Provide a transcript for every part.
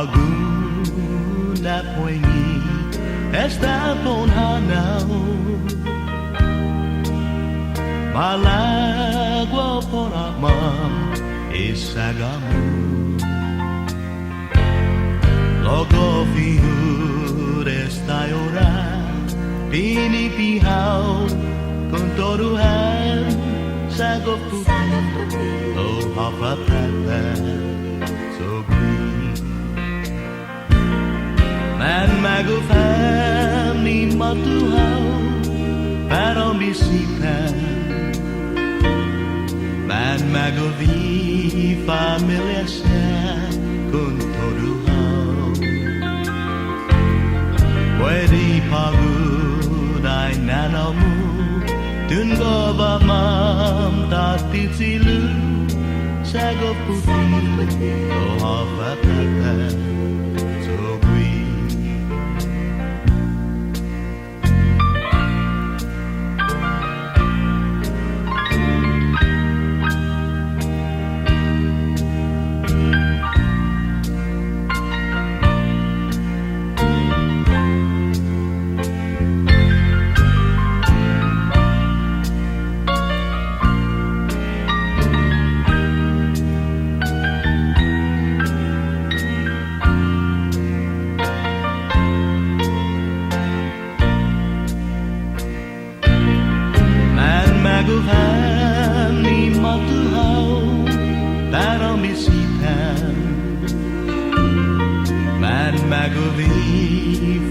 Paguna poingi esta ponhanao Malagua ponamam isagamu Logo fiur esta ora Pinipihau con toruhan Sago puti Oh Hafa Pepe Chogue Man magufam ni matuhau Para misipan Man magovi familia con toruhau Pwede pagunay nanamu Tungo ba mam tatitilu Sago puti O Hafa Pepe Chogue Magufam ni matuhau Para misipan Man maguvi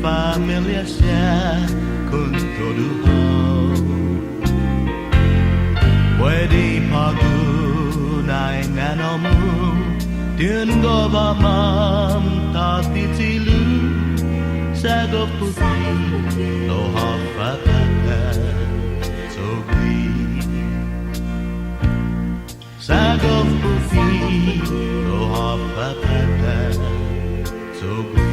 familia siya con toduhau Pwede pagunay nanamu Tungo ba mam tatitilu Sago puti O Hafa Pepe Chogue Sago puti O Hafa Pepe Chogue